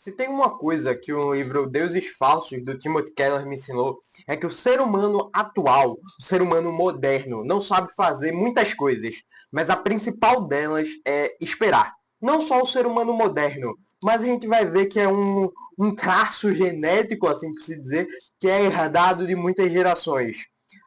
Se tem uma coisa que o livro Deuses Falsos, do Timothy Keller, me ensinou, é que o ser humano atual, o ser humano moderno, não sabe fazer muitas coisas, mas a principal delas é esperar. Não só o ser humano moderno, mas a gente vai ver que é um traço genético, assim por se dizer, que é herdado de muitas gerações.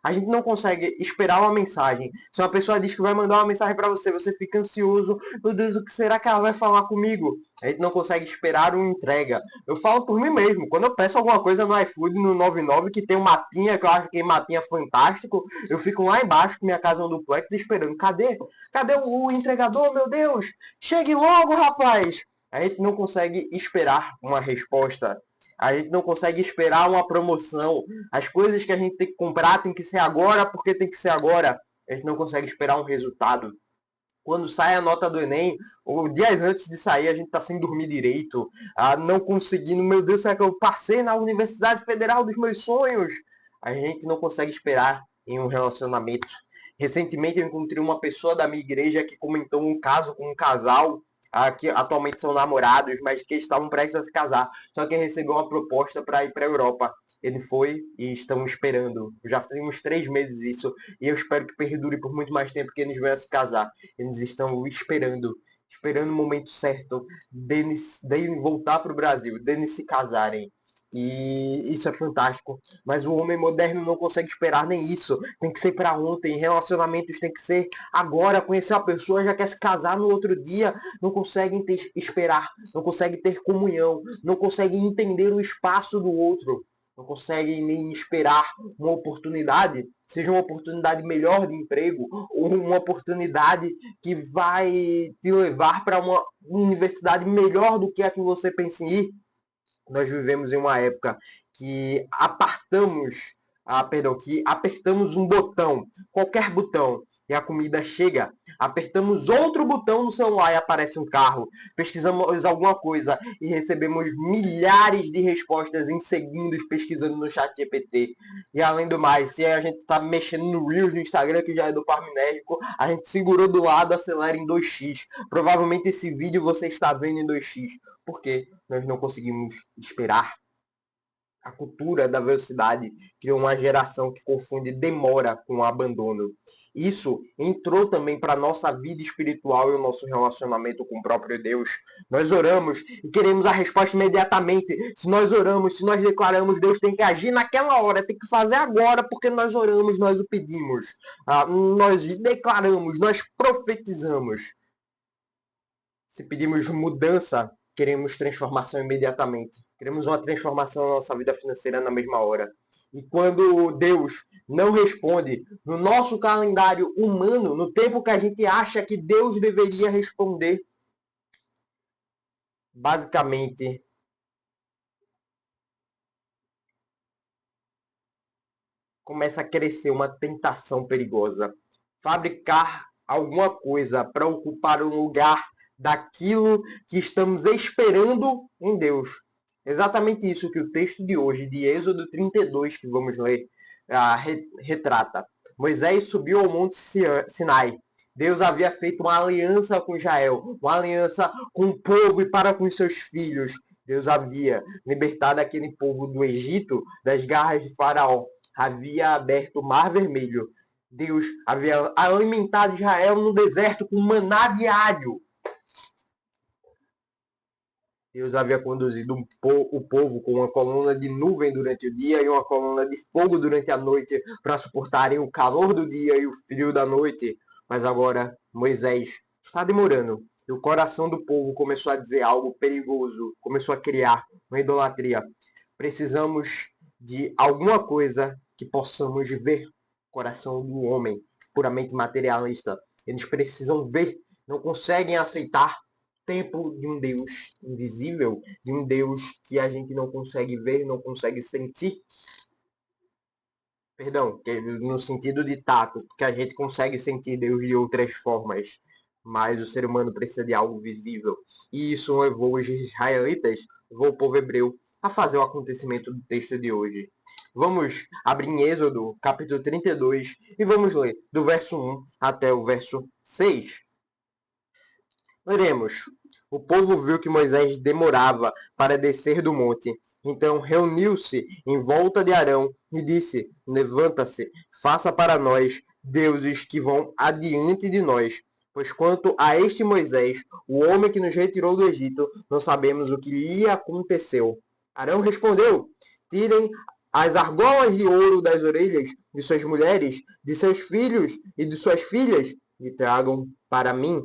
A gente não consegue esperar uma mensagem. Se uma pessoa diz que vai mandar uma mensagem para você, você fica ansioso. Meu Deus, o que será que ela vai falar comigo? A gente não consegue esperar uma entrega. Eu falo por mim mesmo. Quando eu peço alguma coisa no iFood, no 99, que tem um mapinha, que eu acho que é mapinha fantástico, eu fico lá embaixo com minha casa no duplex esperando. Cadê? Cadê o entregador, meu Deus? Chegue logo, rapaz! A gente não consegue esperar uma resposta. A gente não consegue esperar uma promoção. As coisas que a gente tem que comprar tem que ser agora porque tem que ser agora. A gente não consegue esperar um resultado. Quando sai a nota do Enem, ou dias antes de sair, a gente está sem dormir direito, não conseguindo, meu Deus, será que eu passei na Universidade Federal dos meus sonhos? A gente não consegue esperar em um relacionamento. Recentemente eu encontrei uma pessoa da minha igreja que comentou um caso com um casal que atualmente são namorados, mas que estavam prestes a se casar. Só que recebeu uma proposta para ir para a Europa. Ele foi e estão esperando. Já tem uns 3 meses isso. E eu espero que perdure por muito mais tempo que eles venham a se casar. Eles estão esperando o momento certo deles voltar para o Brasil, deles se casarem. E isso é fantástico. Mas o homem moderno não consegue esperar nem isso. Tem que ser para ontem. Relacionamentos tem que ser agora. Conhecer a pessoa, já quer se casar no outro dia. Não conseguem esperar. Não conseguem ter comunhão. Não conseguem entender o espaço do outro. Não conseguem nem esperar uma oportunidade, seja uma oportunidade melhor de emprego ou uma oportunidade que vai te levar para uma universidade melhor do que a que você pensa em ir. Nós vivemos em uma época que que apertamos um botão, qualquer botão, e a comida chega. Apertamos outro botão no celular e aparece um carro. Pesquisamos alguma coisa e recebemos milhares de respostas em segundos pesquisando no chat GPT. E além do mais, se a gente está mexendo no Reels do Instagram, que já é do Parminérgico, a gente segurou do lado, acelera em 2x. Provavelmente esse vídeo você está vendo em 2x. Por quê? Nós não conseguimos esperar. A cultura da velocidade criou uma geração que confunde demora com abandono. Isso entrou também para a nossa vida espiritual e o nosso relacionamento com o próprio Deus. Nós oramos e queremos a resposta imediatamente. Se nós oramos, se nós declaramos, Deus tem que agir naquela hora, tem que fazer agora, porque nós oramos, nós o pedimos. Nós declaramos, nós profetizamos. Se pedimos mudança, queremos transformação imediatamente. Queremos uma transformação na nossa vida financeira na mesma hora. E quando Deus não responde no nosso calendário humano, no tempo que a gente acha que Deus deveria responder, basicamente começa a crescer uma tentação perigosa. Fabricar alguma coisa para ocupar um lugar daquilo que estamos esperando em Deus. Exatamente isso que o texto de hoje, de Êxodo 32, que vamos ler, retrata. Moisés subiu ao monte Sinai. Deus havia feito uma aliança com Israel, uma aliança com o povo e para com os seus filhos. Deus havia libertado aquele povo do Egito, das garras de Faraó. Havia aberto o Mar Vermelho. Deus havia alimentado Israel no deserto com maná diário. Deus havia conduzido o povo com uma coluna de nuvem durante o dia e uma coluna de fogo durante a noite para suportarem o calor do dia e o frio da noite. Mas agora Moisés está demorando. E o coração do povo começou a dizer algo perigoso, começou a criar uma idolatria. Precisamos de alguma coisa que possamos ver. O coração do homem, puramente materialista. Eles precisam ver, não conseguem aceitar templo de um Deus invisível, de um Deus que a gente não consegue ver, não consegue sentir. Perdão, no sentido de tato, porque a gente consegue sentir Deus de outras formas, mas o ser humano precisa de algo visível. E isso levou os israelitas, levou o povo hebreu a fazer o acontecimento do texto de hoje. Vamos abrir em Êxodo, capítulo 32, e vamos ler do verso 1 até o verso 6. Leremos. O povo viu que Moisés demorava para descer do monte. Então reuniu-se em volta de Arão e disse: Levanta-se, faça para nós deuses que vão adiante de nós. Pois quanto a este Moisés, o homem que nos retirou do Egito, não sabemos o que lhe aconteceu. Arão respondeu: Tirem as argolas de ouro das orelhas de suas mulheres, de seus filhos e de suas filhas, e tragam para mim.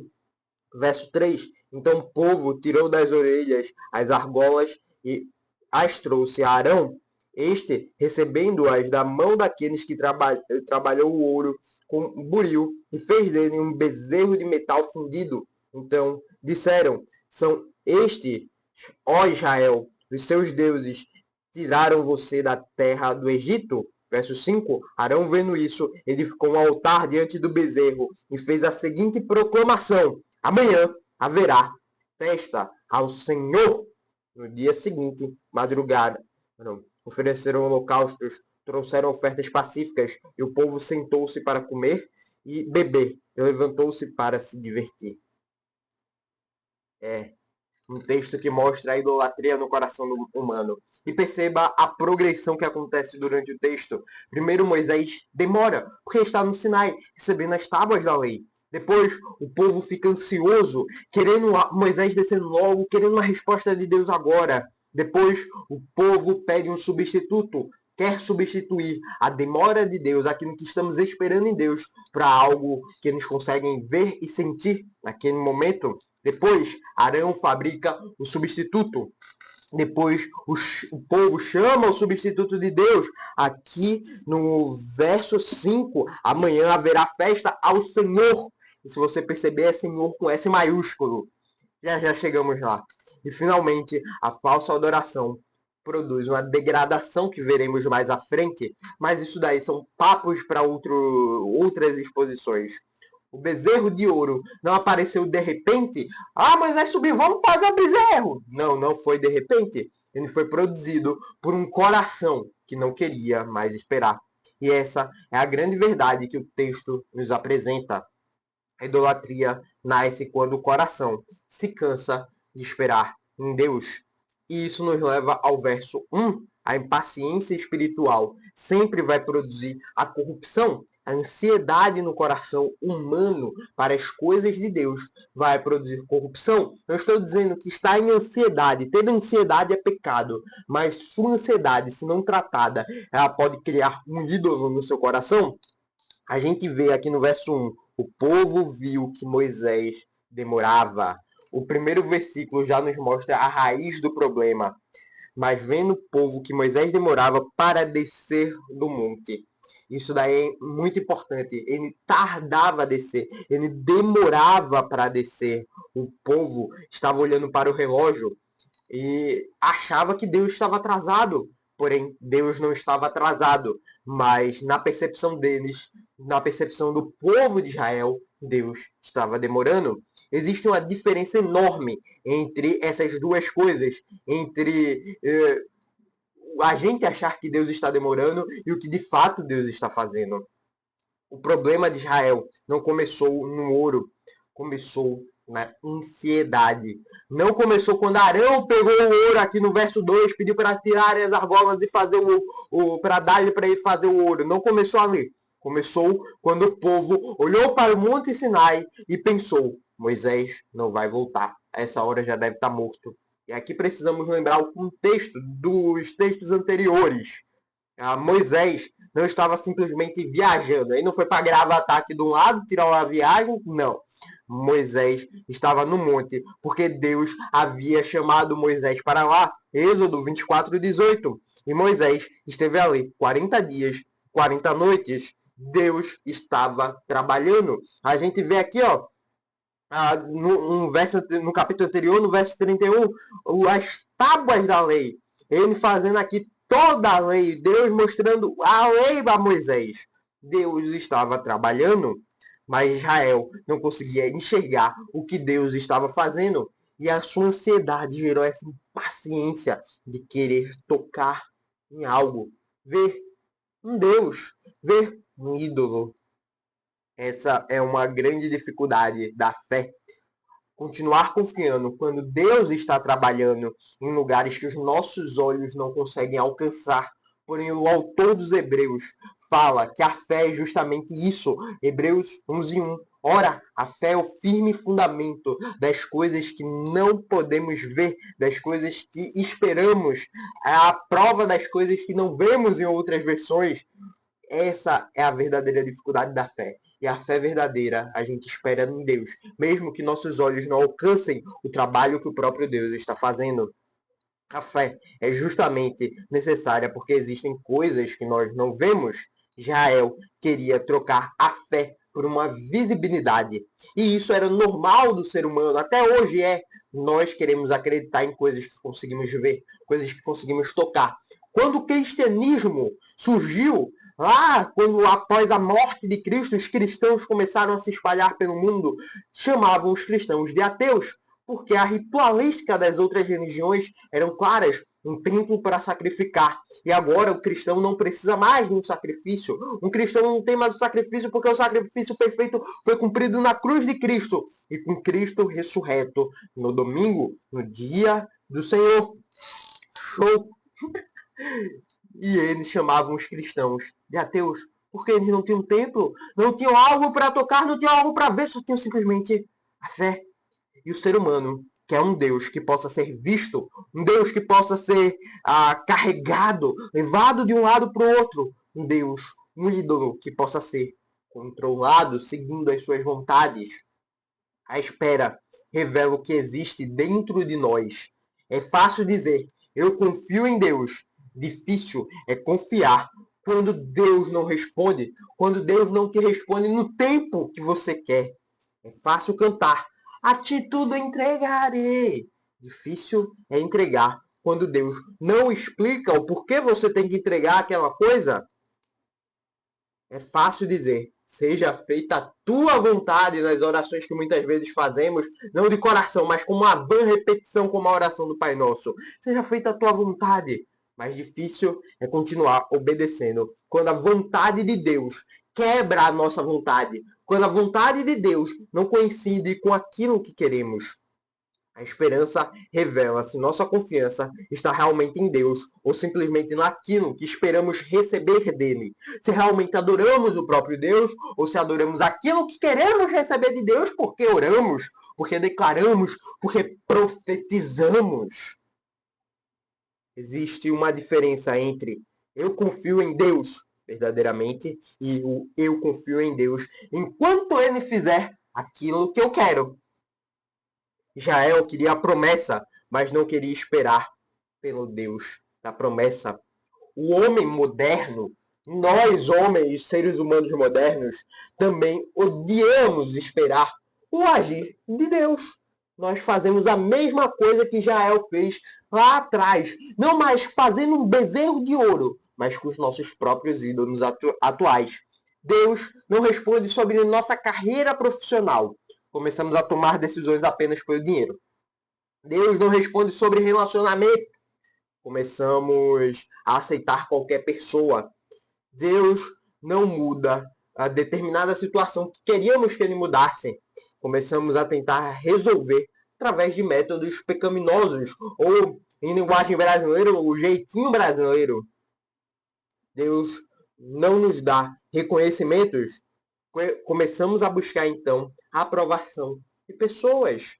Verso 3: Então o povo tirou das orelhas as argolas e as trouxe a Arão. Este, recebendo-as da mão daqueles que trabalhou o ouro com buril, e fez dele um bezerro de metal fundido. Então disseram: São estes, ó Israel, os seus deuses, tiraram você da terra do Egito? Verso 5: Arão, vendo isso, edificou um altar diante do bezerro e fez a seguinte proclamação: Amanhã haverá festa ao Senhor. No dia seguinte, madrugada, ofereceram holocaustos, trouxeram ofertas pacíficas, e o povo sentou-se para comer e beber, e levantou-se para se divertir. É um texto que mostra a idolatria no coração do humano. E perceba a progressão que acontece durante o texto. Primeiro, Moisés demora, porque está no Sinai, recebendo as tábuas da lei. Depois, o povo fica ansioso, querendo Moisés descendo logo, querendo uma resposta de Deus agora. Depois, o povo pede um substituto, quer substituir a demora de Deus, aquilo que estamos esperando em Deus, para algo que eles conseguem ver e sentir naquele momento. Depois, Arão fabrica o substituto. Depois, o povo chama o substituto de Deus. Aqui no verso 5, amanhã haverá festa ao Senhor. E se você perceber, é Senhor com S maiúsculo. Já chegamos lá. E finalmente, a falsa adoração produz uma degradação que veremos mais à frente. Mas isso daí são papos para outras exposições. O bezerro de ouro não apareceu de repente. Ah, Moisés subiu, vamos fazer o bezerro. Não, não foi de repente. Ele foi produzido por um coração que não queria mais esperar. E essa é a grande verdade que o texto nos apresenta. A idolatria nasce quando o coração se cansa de esperar em Deus. E isso nos leva ao verso 1. A impaciência espiritual sempre vai produzir a corrupção. A ansiedade no coração humano para as coisas de Deus vai produzir corrupção. Não estou dizendo que estar em ansiedade, ter ansiedade é pecado, mas sua ansiedade, se não tratada, ela pode criar um ídolo no seu coração. A gente vê aqui no verso 1, o povo viu que Moisés demorava. O primeiro versículo já nos mostra a raiz do problema. Mas vendo o povo que Moisés demorava para descer do monte. Isso daí é muito importante. Ele tardava a descer, ele demorava para descer. O povo estava olhando para o relógio e achava que Deus estava atrasado. Porém, Deus não estava atrasado. Mas na percepção deles, na percepção do povo de Israel, Deus estava demorando. Existe uma diferença enorme entre essas duas coisas, entre a gente achar que Deus está demorando e o que de fato Deus está fazendo. O problema de Israel não começou no ouro, começou na ansiedade. Não começou quando Arão pegou o ouro aqui no verso 2, pediu para tirar as argolas e fazer para dar-lhe para ele fazer o ouro. Não começou ali. Começou quando o povo olhou para o Monte Sinai e pensou: Moisés não vai voltar. A essa hora já deve estar morto. E aqui precisamos lembrar o contexto dos textos anteriores. Moisés não estava simplesmente viajando. Ele não foi para gravar ataque de um lado, tirar uma viagem. Não. Moisés estava no monte, porque Deus havia chamado Moisés para lá. Êxodo 24:18. E Moisés esteve ali 40 dias, 40 noites. Deus estava trabalhando. A gente vê aqui, ó, no capítulo anterior, no verso 31, as tábuas da lei. Ele fazendo aqui toda a lei, Deus mostrando a lei a Moisés. Deus estava trabalhando, mas Israel não conseguia enxergar o que Deus estava fazendo. E a sua ansiedade gerou essa impaciência de querer tocar em algo, ver um Deus, ver um ídolo. Essa é uma grande dificuldade da fé. Continuar confiando quando Deus está trabalhando em lugares que os nossos olhos não conseguem alcançar. Porém, o autor dos Hebreus fala que a fé é justamente isso. Hebreus 11:1. Ora, a fé é o firme fundamento das coisas que não podemos ver, das coisas que esperamos, é a prova das coisas que não vemos em outras versões. Essa é a verdadeira dificuldade da fé. E a fé verdadeira a gente espera em Deus, mesmo que nossos olhos não alcancem o trabalho que o próprio Deus está fazendo. A fé é justamente necessária porque existem coisas que nós não vemos. Israel queria trocar a fé por uma visibilidade. E isso era normal do ser humano, até hoje é. Nós queremos acreditar em coisas que conseguimos ver, coisas que conseguimos tocar. Quando o cristianismo surgiu, lá quando após a morte de Cristo, os cristãos começaram a se espalhar pelo mundo, chamavam os cristãos de ateus, porque a ritualística das outras religiões eram claras, um templo para sacrificar. E agora o cristão não precisa mais de um sacrifício. Um cristão não tem mais o sacrifício porque o sacrifício perfeito foi cumprido na cruz de Cristo. E com Cristo ressurreto no domingo, no dia do Senhor. Show! E eles chamavam os cristãos de ateus porque eles não tinham templo, não tinham algo para tocar, não tinham algo para ver, só tinham simplesmente a fé. E o ser humano quer um Deus que possa ser visto, um Deus que possa ser carregado, levado de um lado para o outro, um Deus, um ídolo que possa ser controlado, seguindo as suas vontades. A espera revela o que existe dentro de nós. É fácil dizer, eu confio em Deus. Difícil é confiar quando Deus não responde, quando Deus não te responde no tempo que você quer. É fácil cantar, a ti tudo entregarei. Difícil é entregar quando Deus não explica o porquê você tem que entregar aquela coisa. É fácil dizer, seja feita a tua vontade nas orações que muitas vezes fazemos, não de coração, mas com uma vã repetição como a oração do Pai Nosso. Seja feita a tua vontade. Mais difícil é continuar obedecendo quando a vontade de Deus quebra a nossa vontade, quando a vontade de Deus não coincide com aquilo que queremos. A esperança revela se nossa confiança está realmente em Deus ou simplesmente naquilo que esperamos receber dele. Se realmente adoramos o próprio Deus ou se adoramos aquilo que queremos receber de Deus porque oramos, porque declaramos, porque profetizamos. Existe uma diferença entre eu confio em Deus verdadeiramente e o eu confio em Deus enquanto ele fizer aquilo que eu quero. Israel queria a promessa, mas não queria esperar pelo Deus da promessa. O homem moderno, nós homens, seres humanos modernos, também odiamos esperar o agir de Deus. Nós fazemos a mesma coisa que Israel fez lá atrás, não mais fazendo um bezerro de ouro, mas com os nossos próprios ídolos atuais. Deus não responde sobre nossa carreira profissional. Começamos a tomar decisões apenas pelo dinheiro. Deus não responde sobre relacionamento. Começamos a aceitar qualquer pessoa. Deus não muda a determinada situação que queríamos que ele mudasse. Começamos a tentar resolver através de métodos pecaminosos, ou, em linguagem brasileira, o jeitinho brasileiro. Deus não nos dá reconhecimentos. Começamos a buscar, então, a aprovação de pessoas.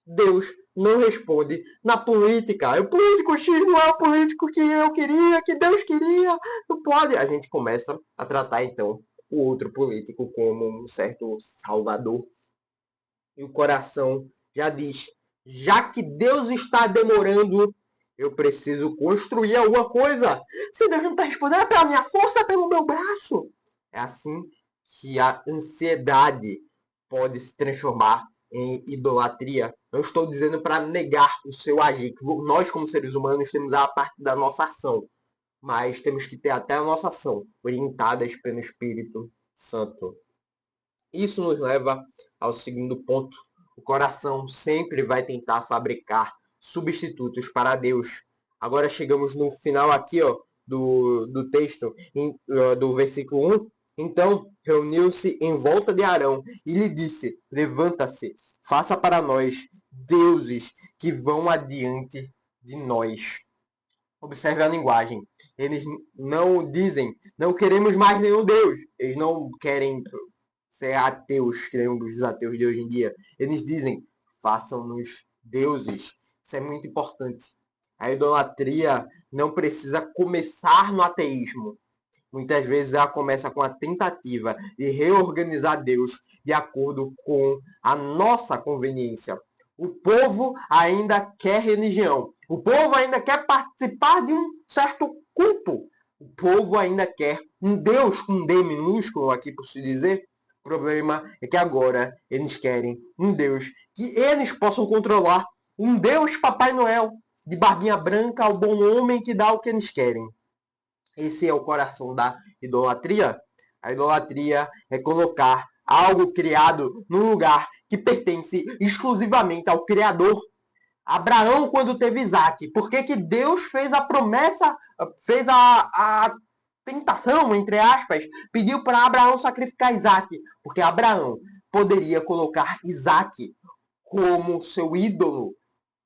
Deus não responde na política. O político X não é o político que eu queria, que Deus queria. Não pode. A gente começa a tratar, então, o outro político como um certo salvador. E o coração já diz, já que Deus está demorando, eu preciso construir alguma coisa. Se Deus não está respondendo, é pela minha força, é pelo meu braço. É assim que a ansiedade pode se transformar em idolatria. Não estou dizendo para negar o seu agir. Nós, como seres humanos, temos a parte da nossa ação. Mas temos que ter até a nossa ação orientadas pelo Espírito Santo. Isso nos leva ao segundo ponto. O coração sempre vai tentar fabricar substitutos para Deus. Agora chegamos no final aqui, do texto, do versículo 1. Então, reuniu-se em volta de Arão e lhe disse: levanta-se, faça para nós deuses que vão adiante de nós. Observe a linguagem. Eles não dizem, não queremos mais nenhum Deus. Eles não querem ser ateus, que nem os ateus de hoje em dia. Eles dizem, façam-nos deuses. Isso é muito importante. A idolatria não precisa começar no ateísmo. Muitas vezes ela começa com a tentativa de reorganizar Deus de acordo com a nossa conveniência. O povo ainda quer religião. O povo ainda quer participar de um certo culto. O povo ainda quer um Deus com D minúsculo, aqui por se dizer. O problema é que agora eles querem um Deus que eles possam controlar. Um Deus Papai Noel, de barbinha branca, ao bom homem que dá o que eles querem. Esse é o coração da idolatria. A idolatria é colocar algo criado num lugar que pertence exclusivamente ao Criador. Abraão, quando teve Isaac, por que Deus fez a promessa, fez a tentação, entre aspas, pediu para Abraão sacrificar Isaac? Porque Abraão poderia colocar Isaac como seu ídolo.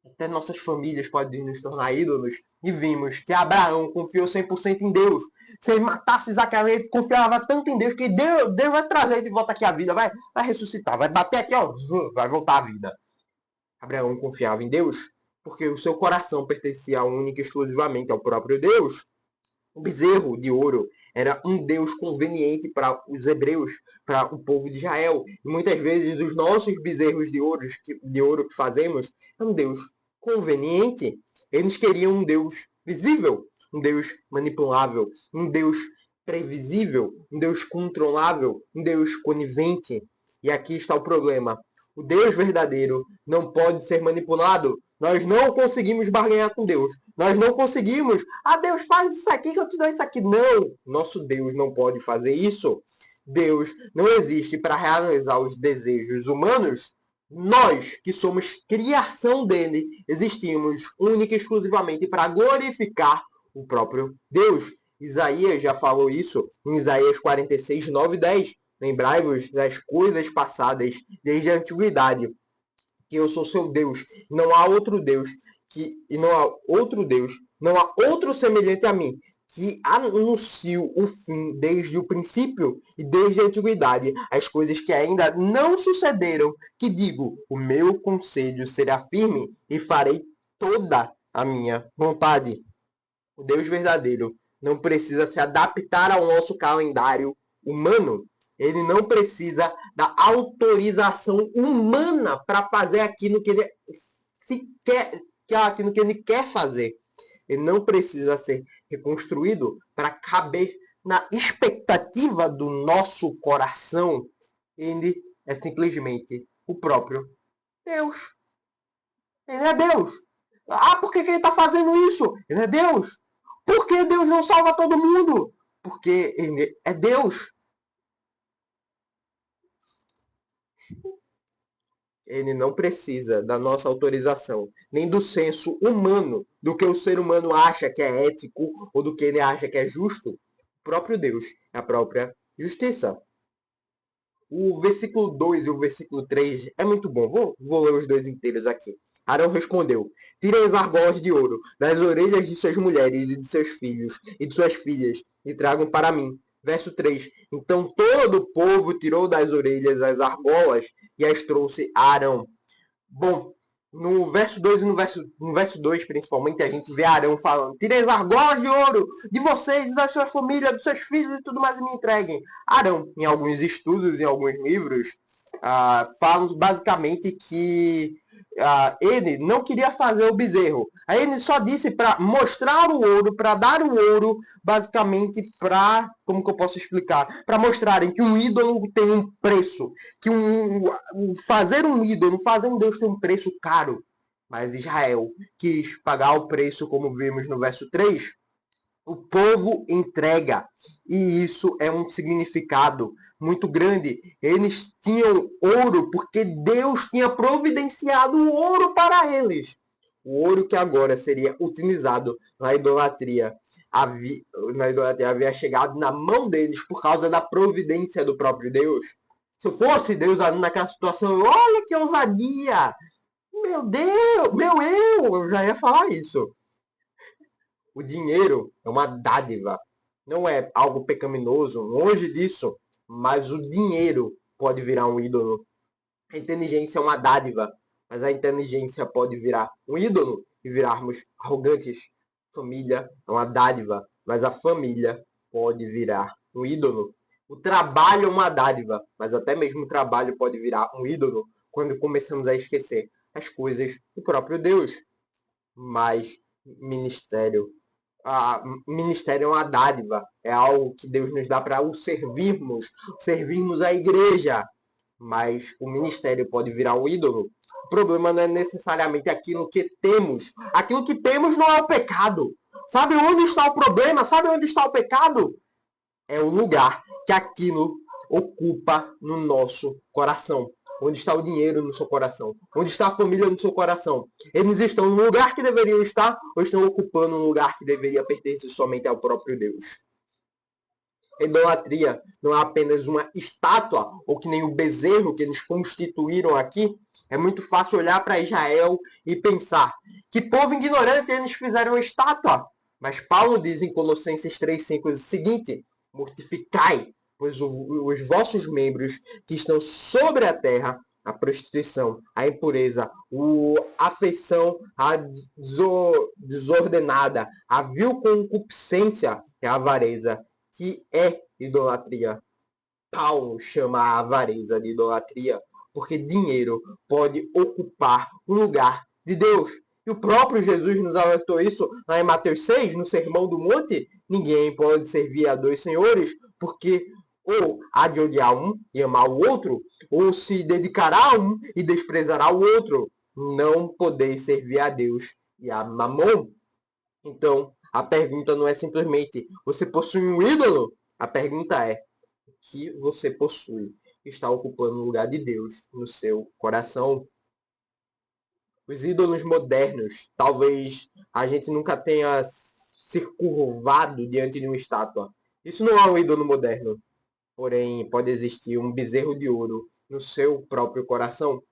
Até nossas famílias podem nos tornar ídolos. E vimos que Abraão confiou 100% em Deus. Se ele matasse Isaac, ele confiava tanto em Deus que Deus vai trazer ele de volta aqui à vida. Vai ressuscitar, vai bater aqui, ó, vai voltar à vida. Abraão confiava em Deus porque o seu coração pertencia única e exclusivamente ao próprio Deus. O bezerro de ouro era um Deus conveniente para os hebreus, para o povo de Israel. E muitas vezes os nossos bezerros de ouro que fazemos é um Deus conveniente. Eles queriam um Deus visível, um Deus manipulável, um Deus previsível, um Deus controlável, um Deus conivente. E aqui está o problema. O Deus verdadeiro não pode ser manipulado. Nós não conseguimos barganhar com Deus. Nós não conseguimos. Ah, Deus, faz isso aqui que eu te dou isso aqui. Não, nosso Deus não pode fazer isso. Deus não existe para realizar os desejos humanos. Nós, que somos criação dele, existimos única e exclusivamente para glorificar o próprio Deus. Isaías já falou isso em Isaías 46, 9 e 10. Lembrai-vos das coisas passadas desde a antiguidade, que eu sou seu Deus. Não há outro Deus, não há outro semelhante a mim, que anuncio o fim desde o princípio e desde a antiguidade, as coisas que ainda não sucederam, que digo, o meu conselho será firme e farei toda a minha vontade. O Deus verdadeiro não precisa se adaptar ao nosso calendário humano. Ele não precisa da autorização humana para fazer aquilo que ele quer fazer. Ele não precisa ser reconstruído para caber na expectativa do nosso coração. Ele é simplesmente o próprio Deus. Ele é Deus. Ah, por que ele está fazendo isso? Ele é Deus. Por que Deus não salva todo mundo? Porque ele é Deus. Ele não precisa da nossa autorização, nem do senso humano, do que o ser humano acha que é ético ou do que ele acha que é justo. O próprio Deus é a própria justiça. O versículo 2 e o versículo 3 é muito bom. Vou ler os dois inteiros aqui. Arão respondeu: tirem as argolas de ouro das orelhas de suas mulheres e de seus filhos e de suas filhas e tragam para mim. Verso 3. Então todo o povo tirou das orelhas as argolas e as trouxe a Arão. Bom, no verso 2 e no verso 2, principalmente, a gente vê Arão falando: tirem as argolas de ouro de vocês, da sua família, dos seus filhos e tudo mais e me entreguem. Arão, em alguns estudos, em alguns livros, falam basicamente que ele não queria fazer o bezerro. Aí ele só disse para mostrar o ouro, para dar o ouro, basicamente para, como que eu posso explicar? Para mostrarem que um ídolo tem um preço, que fazer um ídolo, fazer um Deus tem um preço caro. Mas Israel quis pagar o preço, como vimos no verso 3. O povo entrega. E isso é um significado muito grande. Eles tinham ouro porque Deus tinha providenciado o ouro para eles. O ouro que agora seria utilizado na idolatria havia chegado na mão deles por causa da providência do próprio Deus. Se eu fosse Deus ali naquela situação, olha que ousadia! Meu Deus, eu já ia falar isso. O dinheiro é uma dádiva, não é algo pecaminoso, longe disso, mas o dinheiro pode virar um ídolo. A inteligência é uma dádiva, mas a inteligência pode virar um ídolo e virarmos arrogantes. Família é uma dádiva, mas a família pode virar um ídolo. O trabalho é uma dádiva, mas até mesmo o trabalho pode virar um ídolo quando começamos a esquecer as coisas do próprio Deus. Mas ministério ministério é uma dádiva, é algo que Deus nos dá para o servirmos a igreja. Mas o ministério pode virar um ídolo. O problema não é necessariamente aquilo que temos. Aquilo que temos não é o pecado. Sabe onde está o problema? Sabe onde está o pecado? É o lugar que aquilo ocupa no nosso coração. Onde está o dinheiro no seu coração? Onde está a família no seu coração? Eles estão no lugar que deveriam estar ou estão ocupando um lugar que deveria pertencer somente ao próprio Deus? A idolatria não é apenas uma estátua, ou que nem o bezerro que eles constituíram aqui. É muito fácil olhar para Israel e pensar que povo ignorante eles fizeram uma estátua. Mas Paulo diz em Colossenses 3,5 o seguinte: mortificai, pois os vossos membros que estão sobre a terra, a prostituição, a impureza, a afeição a desordenada, a vil concupiscência e a avareza, que é idolatria. Paulo chama a avareza de idolatria porque dinheiro pode ocupar o lugar de Deus. E o próprio Jesus nos alertou isso lá em Mateus 6, no Sermão do Monte. Ninguém pode servir a dois senhores, porque ou há de odiar um e amar o outro, ou se dedicará a um e desprezará o outro. Não podeis servir a Deus e a Mamon. Então, a pergunta não é simplesmente, você possui um ídolo? A pergunta é, o que você possui está ocupando o lugar de Deus no seu coração? Os ídolos modernos, talvez a gente nunca tenha se curvado diante de uma estátua. Isso não é um ídolo moderno. Porém, pode existir um bezerro de ouro no seu próprio coração.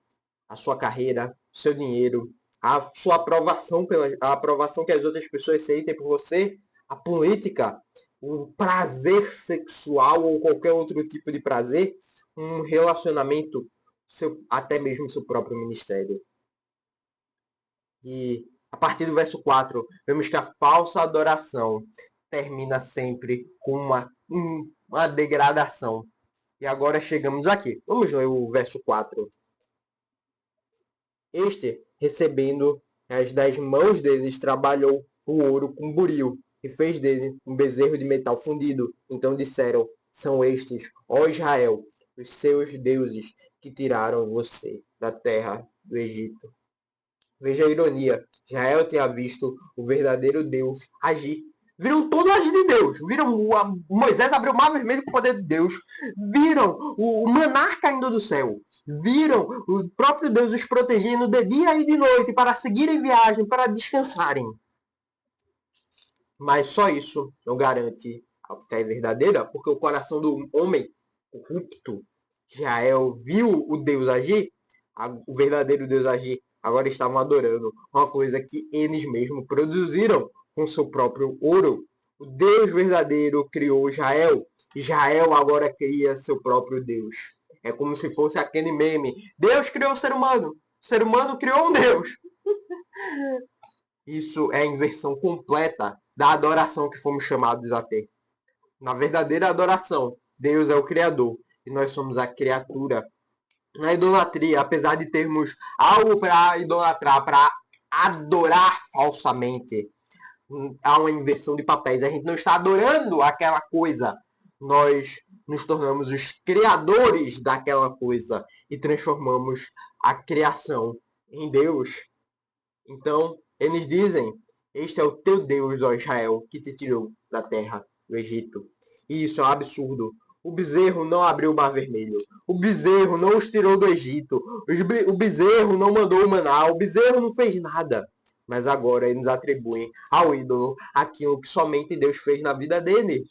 A sua carreira, o seu dinheiro, a sua aprovação, a aprovação que as outras pessoas sentem por você, a política, o prazer sexual ou qualquer outro tipo de prazer, um relacionamento, até mesmo seu próprio ministério. E a partir do verso 4, vemos que a falsa adoração termina sempre com uma degradação. E agora chegamos aqui. Vamos ler o verso 4. Este, recebendo as das mãos deles, trabalhou o ouro com buril e fez dele um bezerro de metal fundido. Então disseram, são estes, ó Israel, os seus deuses que tiraram você da terra do Egito. Veja a ironia. Israel tinha visto o verdadeiro Deus agir. Viram todo o agir de Deus. Viram Moisés abrir o mar vermelho com o poder de Deus. Viram o maná caindo do céu. Viram o próprio Deus os protegendo de dia e de noite para seguirem viagem, para descansarem. Mas só isso não garante a fé verdadeira, porque o coração do homem corrupto, Israel, viu o Deus agir, o verdadeiro Deus agir, agora estavam adorando uma coisa que eles mesmos produziram com seu próprio ouro. O Deus verdadeiro criou Israel. Israel agora cria seu próprio Deus. É como se fosse aquele meme. Deus criou o ser humano criou um Deus. Isso é a inversão completa da adoração que fomos chamados a ter. Na verdadeira adoração, Deus é o Criador e nós somos a criatura. Na idolatria, apesar de termos algo para idolatrar, para adorar falsamente, há uma inversão de papéis. A gente não está adorando aquela coisa. Nós nos tornamos os criadores daquela coisa e transformamos a criação em Deus. Então, eles dizem, este é o teu Deus, ó Israel, que te tirou da terra do Egito. E isso é um absurdo. O bezerro não abriu o mar vermelho. O bezerro não os tirou do Egito. O bezerro não mandou o maná. O bezerro não fez nada. mas agora eles atribuem ao ídolo aquilo que somente Deus fez na vida deles.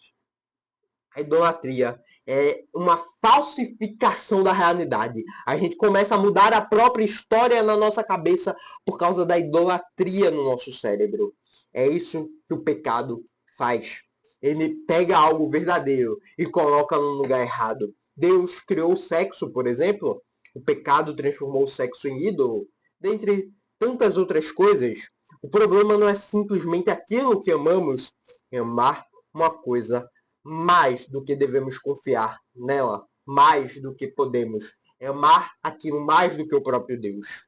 A idolatria é uma falsificação da realidade. A gente começa a mudar a própria história na nossa cabeça por causa da idolatria no nosso cérebro. É isso que o pecado faz. Ele pega algo verdadeiro e coloca no lugar errado. Deus criou o sexo, por exemplo. O pecado transformou o sexo em ídolo. Dentre tantas outras coisas, o problema não é simplesmente aquilo que amamos, é amar uma coisa mais do que devemos confiar nela, mais do que podemos. É amar aquilo mais do que o próprio Deus.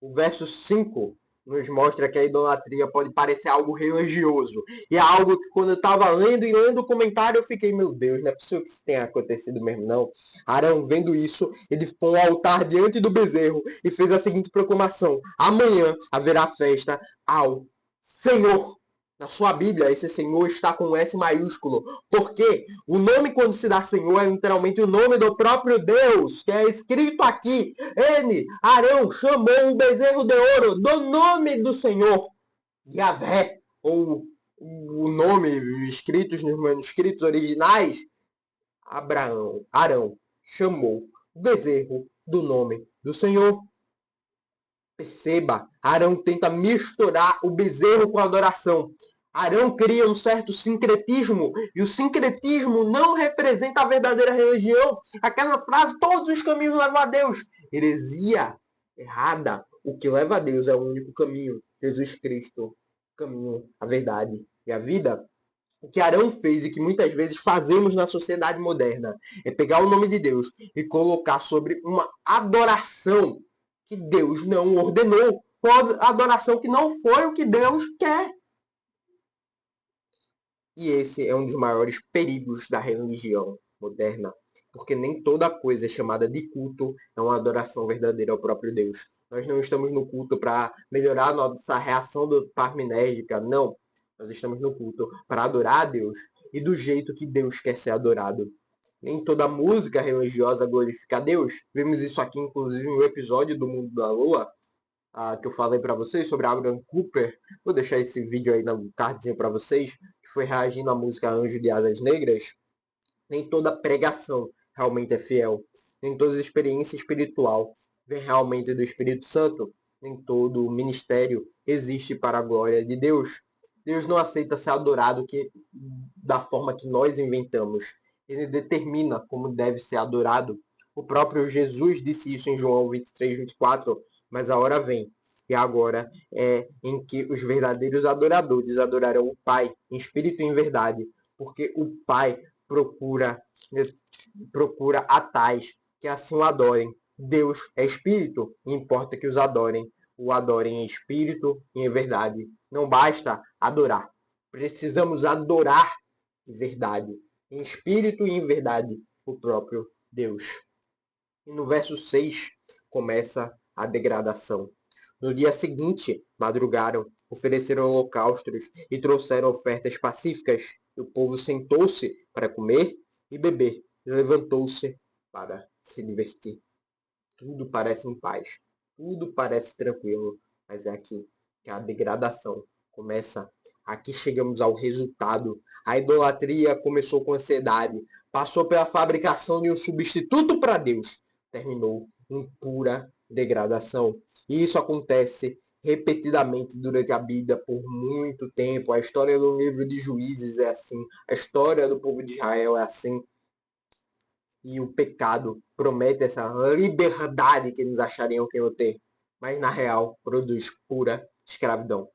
O verso 5 nos mostra que a idolatria pode parecer algo religioso. E é algo que quando eu estava lendo o comentário, eu fiquei, meu Deus, não é possível que isso tenha acontecido mesmo, não. Arão, vendo isso, ele ficou um altar diante do bezerro e fez a seguinte proclamação: amanhã haverá festa ao Senhor. Na sua Bíblia, esse Senhor está com um S maiúsculo. Porque o nome, quando se dá Senhor, é literalmente o nome do próprio Deus, que é escrito aqui. Ele, Arão, chamou o bezerro de ouro do nome do Senhor. Yahvé, ou o nome escritos nos manuscritos originais, Arão, chamou o bezerro do nome do Senhor. Perceba, Arão tenta misturar o bezerro com a adoração. Arão cria um certo sincretismo, e o sincretismo não representa a verdadeira religião. Aquela frase, todos os caminhos levam a Deus. Heresia errada. O que leva a Deus é o único caminho. Jesus Cristo, o caminho, a verdade e a vida. O que Arão fez e que muitas vezes fazemos na sociedade moderna é pegar o nome de Deus e colocar sobre uma adoração que Deus não ordenou, uma adoração que não foi o que Deus quer. E esse é um dos maiores perigos da religião moderna, porque nem toda coisa chamada de culto é uma adoração verdadeira ao próprio Deus. Nós não estamos no culto para melhorar a nossa reação parminérgica, não. Nós estamos no culto para adorar a Deus e do jeito que Deus quer ser adorado. Nem toda música religiosa glorifica a Deus. Vimos isso aqui, inclusive, no episódio do Mundo da Lua, que eu falei para vocês sobre Abraham Cooper. Vou deixar esse vídeo aí no cardzinho para vocês, que foi reagindo à música Anjo de Asas Negras. Nem toda pregação realmente é fiel. Nem toda experiência espiritual vem realmente do Espírito Santo. Nem todo ministério existe para a glória de Deus. Deus não aceita ser adorado da forma que nós inventamos. Ele determina como deve ser adorado. O próprio Jesus disse isso em João 23, 24. Mas a hora vem, e agora é em que os verdadeiros adoradores adorarão o Pai em espírito e em verdade, porque o Pai procura a tais que assim o adorem. Deus é espírito, e importa que o adorem em espírito e em verdade. Não basta adorar, precisamos adorar de verdade, em espírito e em verdade, o próprio Deus. E no verso 6 começa a degradação. No dia seguinte, madrugaram, ofereceram holocaustos e trouxeram ofertas pacíficas. E o povo sentou-se para comer e beber, e levantou-se para se divertir. Tudo parece em paz, tudo parece tranquilo, mas é aqui que a degradação começa. Aqui chegamos ao resultado. A idolatria começou com ansiedade, passou pela fabricação de um substituto para Deus, terminou em pura degradação. E isso acontece repetidamente durante a Bíblia por muito tempo. A história do livro de Juízes é assim, a história do povo de Israel é assim. E o pecado promete essa liberdade que eles achariam que iam ter, mas na real produz pura escravidão.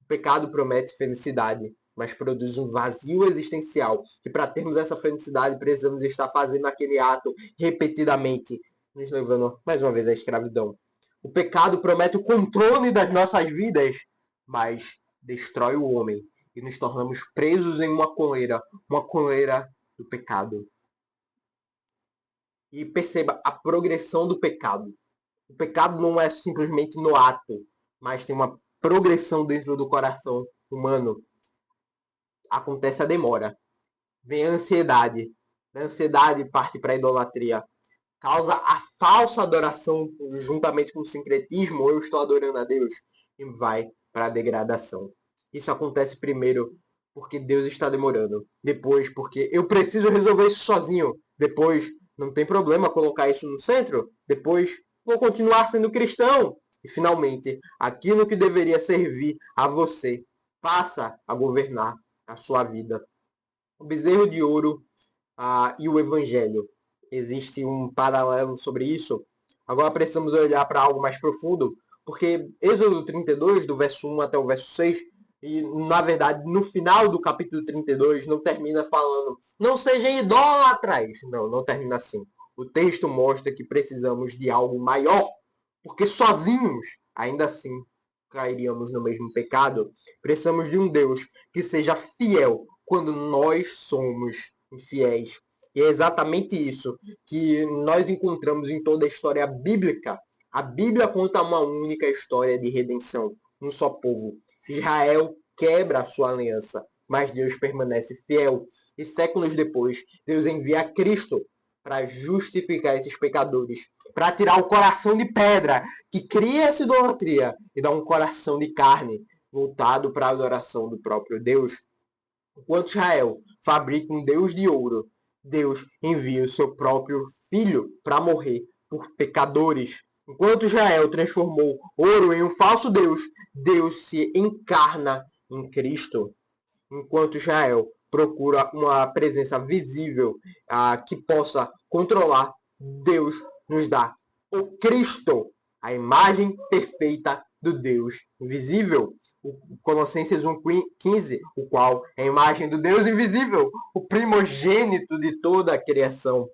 O pecado promete felicidade, mas produz um vazio existencial, que para termos essa felicidade precisamos estar fazendo aquele ato repetidamente, nos levando mais uma vez à escravidão. O pecado promete o controle das nossas vidas, mas destrói o homem e nos tornamos presos em uma coleira do pecado. E perceba a progressão do pecado. O pecado não é simplesmente no ato, mas tem uma progressão dentro do coração humano. Acontece a demora. Vem a ansiedade. A ansiedade parte para a idolatria. Causa a falsa adoração juntamente com o sincretismo. Eu estou adorando a Deus. e vai para a degradação. Isso acontece primeiro porque Deus está demorando. Depois, porque eu preciso resolver isso sozinho. Depois, não tem problema colocar isso no centro. Depois, vou continuar sendo cristão. E finalmente, aquilo que deveria servir a você passa a governar a sua vida. O bezerro de ouro e o evangelho. Existe um paralelo sobre isso. Agora precisamos olhar para algo mais profundo, porque Êxodo 32, do verso 1 até o verso 6, e na verdade no final do capítulo 32 não termina falando não sejam idólatras. Não, não termina assim. O texto mostra que precisamos de algo maior, porque sozinhos, ainda assim, cairíamos no mesmo pecado. Precisamos de um Deus que seja fiel quando nós somos infiéis. E é exatamente isso que nós encontramos em toda a história bíblica. A Bíblia conta uma única história de redenção, um só povo. Israel quebra a sua aliança, mas Deus permanece fiel. E séculos depois, Deus envia Cristo para justificar esses pecadores, para tirar o coração de pedra que cria essa idolatria e dar um coração de carne voltado para a adoração do próprio Deus. Enquanto Israel fabrica um Deus de ouro, Deus envia o seu próprio filho para morrer por pecadores. Enquanto Israel transformou ouro em um falso Deus, Deus se encarna em Cristo. Enquanto Israel procura uma presença visível que possa controlar, Deus nos dá o Cristo, a imagem perfeita do Deus invisível. O Colossenses 1,15, o qual é a imagem do Deus invisível, o primogênito de toda a criação.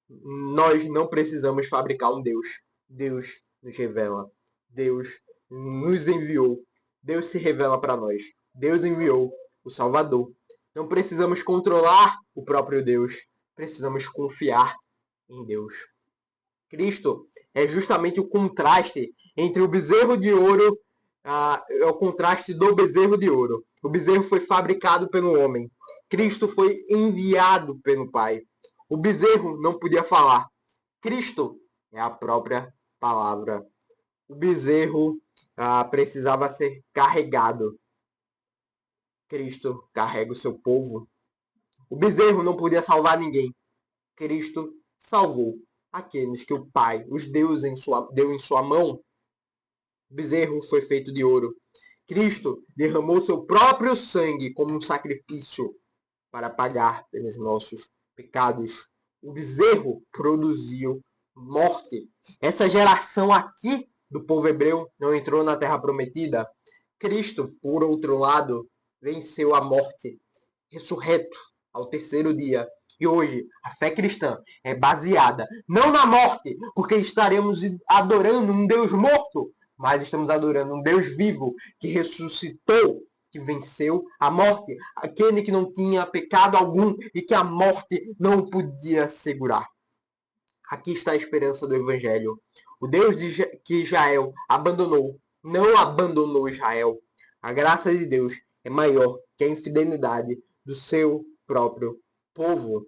Nós não precisamos fabricar um Deus. Deus nos revela. Deus nos enviou. Deus se revela para nós. Deus enviou o Salvador. Não precisamos controlar o próprio Deus. Precisamos confiar em Deus. Cristo é justamente o contraste entre o bezerro de ouro, é o contraste do bezerro de ouro. O bezerro foi fabricado pelo homem. Cristo foi enviado pelo Pai. O bezerro não podia falar. Cristo é a própria palavra. O bezerro precisava ser carregado. Cristo carrega o seu povo. O bezerro não podia salvar ninguém. Cristo salvou aqueles que o Pai, os deuses deu em sua mão. O bezerro foi feito de ouro. Cristo derramou seu próprio sangue como um sacrifício para pagar pelos nossos pecados. O bezerro produziu morte. Essa geração aqui do povo hebreu não entrou na terra prometida. Cristo, por outro lado, venceu a morte, ressurreto ao terceiro dia. E hoje, a fé cristã é baseada não na morte, porque estaremos adorando um Deus morto, mas estamos adorando um Deus vivo que ressuscitou, que venceu a morte, aquele que não tinha pecado algum e que a morte não podia segurar. Aqui está a esperança do Evangelho. O Deus que Israel abandonou, não abandonou Israel. A graça de Deus é maior que a infidelidade do seu próprio povo.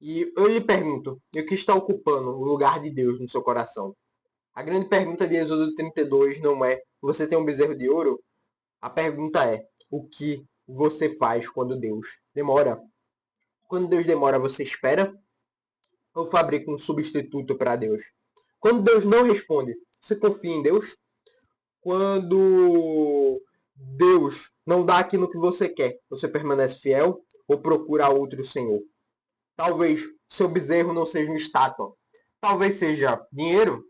E eu lhe pergunto, o que está ocupando o lugar de Deus no seu coração? A grande pergunta de Êxodo 32 não é: você tem um bezerro de ouro? A pergunta é: o que você faz quando Deus demora? Quando Deus demora, você espera? Ou fabrica um substituto para Deus? Quando Deus não responde, você confia em Deus? Quando Deus não dá aquilo que você quer, você permanece fiel ou procura outro Senhor? Talvez seu bezerro não seja uma estátua. Talvez seja dinheiro,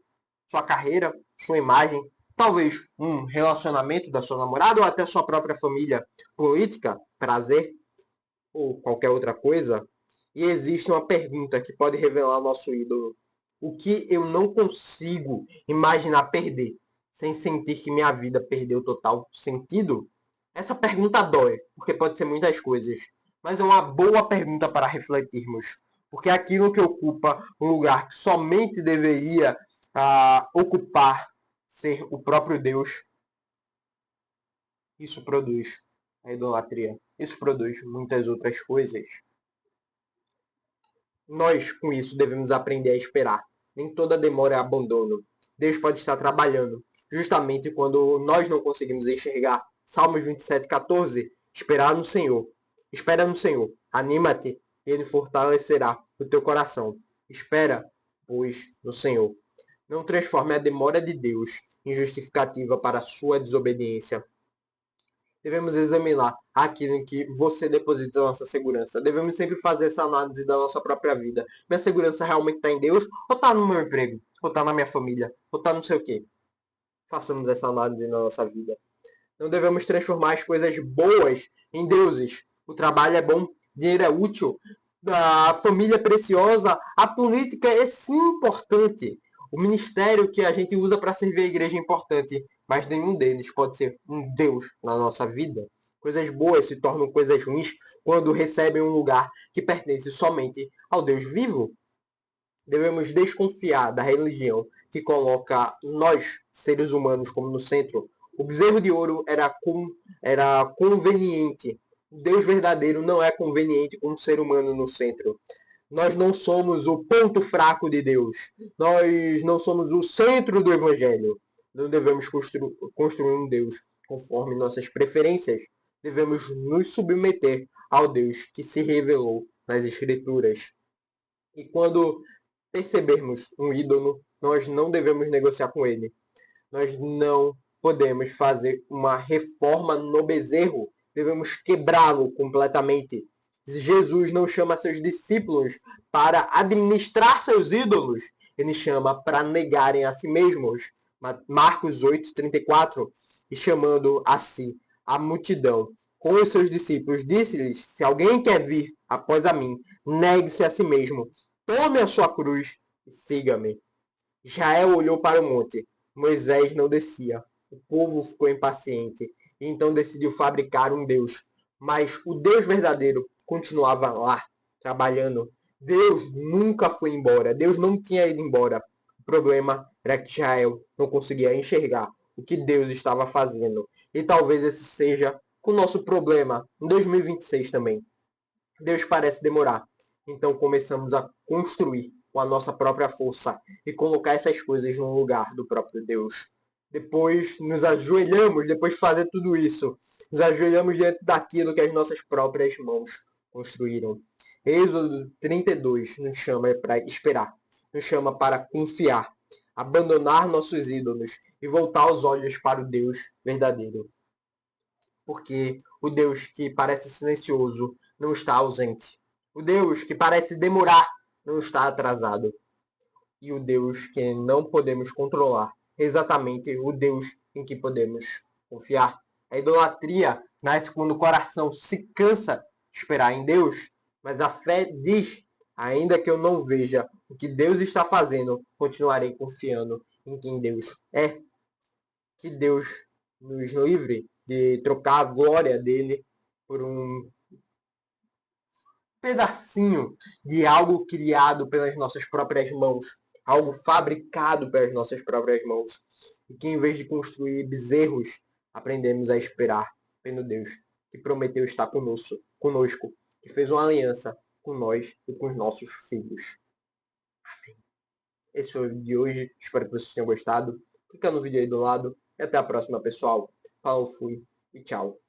sua carreira, sua imagem. Talvez um relacionamento da sua namorada ou até sua própria família, política, prazer ou qualquer outra coisa. E existe uma pergunta que pode revelar o nosso ídolo. O que eu não consigo imaginar perder, sem sentir que minha vida perdeu total sentido? Essa pergunta dói, porque pode ser muitas coisas. Mas é uma boa pergunta para refletirmos. Porque aquilo que ocupa um lugar que somente deveria ocupar ser o próprio Deus, isso produz a idolatria. Isso produz muitas outras coisas. Nós, com isso, devemos aprender a esperar. Nem toda demora é abandono. Deus pode estar trabalhando, justamente quando nós não conseguimos enxergar. Salmos 27:14, esperar no Senhor. Espera no Senhor, anima-te e Ele fortalecerá o teu coração. Espera, pois, no Senhor. Não transforme a demora de Deus em justificativa para a sua desobediência. Devemos examinar aquilo em que você deposita a nossa segurança. Devemos sempre fazer essa análise da nossa própria vida. Minha segurança realmente está em Deus? Ou está no meu emprego? Ou está na minha família? Ou está não sei o quê? Façamos essa análise na nossa vida. Não devemos transformar as coisas boas em deuses. O trabalho é bom, dinheiro é útil, a família é preciosa, a política é sim importante. O ministério que a gente usa para servir a igreja é importante, mas nenhum deles pode ser um Deus na nossa vida. Coisas boas se tornam coisas ruins quando recebem um lugar que pertence somente ao Deus vivo. Devemos desconfiar da religião que coloca nós, seres humanos, como no centro. O bezerro de ouro era conveniente. O Deus verdadeiro não é conveniente com o ser humano no centro. Nós não somos o ponto fraco de Deus. Nós não somos o centro do Evangelho. Não devemos construir um Deus conforme nossas preferências. Devemos nos submeter ao Deus que se revelou nas Escrituras. E quando percebermos um ídolo, nós não devemos negociar com ele. Nós não podemos fazer uma reforma no bezerro. Devemos quebrá-lo completamente. Jesus não chama seus discípulos para administrar seus ídolos. Ele chama para negarem a si mesmos. Marcos 8:34. E chamando a si a multidão com os seus discípulos, disse-lhes: se alguém quer vir após a mim, negue-se a si mesmo, tome a sua cruz e siga-me. Israel olhou para o monte. Moisés não descia. O povo ficou impaciente e então decidiu fabricar um Deus. Mas o Deus verdadeiro continuava lá, trabalhando. Deus nunca foi embora. Deus não tinha ido embora. O problema era que Israel não conseguia enxergar o que Deus estava fazendo. E talvez esse seja o nosso problema em 2026 também. Deus parece demorar. Então começamos a construir com a nossa própria força e colocar essas coisas no lugar do próprio Deus. Depois nos ajoelhamos, depois de fazer tudo isso, nos ajoelhamos diante daquilo que as nossas próprias mãos construíram. Êxodo 32 nos chama para esperar, nos chama para confiar, abandonar nossos ídolos e voltar os olhos para o Deus verdadeiro. Porque o Deus que parece silencioso não está ausente. O Deus que parece demorar não está atrasado. E o Deus que não podemos controlar é exatamente o Deus em que podemos confiar. A idolatria nasce quando o coração se cansa de esperar em Deus, mas a fé diz: ainda que eu não veja o que Deus está fazendo, continuarei confiando em quem Deus é. Que Deus nos livre de trocar a glória dele por um pedacinho de algo criado pelas nossas próprias mãos, algo fabricado pelas nossas próprias mãos. E que em vez de construir bezerros, aprendemos a esperar pelo Deus que prometeu estar conosco, que fez uma aliança com nós e com os nossos filhos. Esse foi o vídeo de hoje, espero que vocês tenham gostado. Clica no vídeo aí do lado e até a próxima, pessoal. Falou, fui e tchau.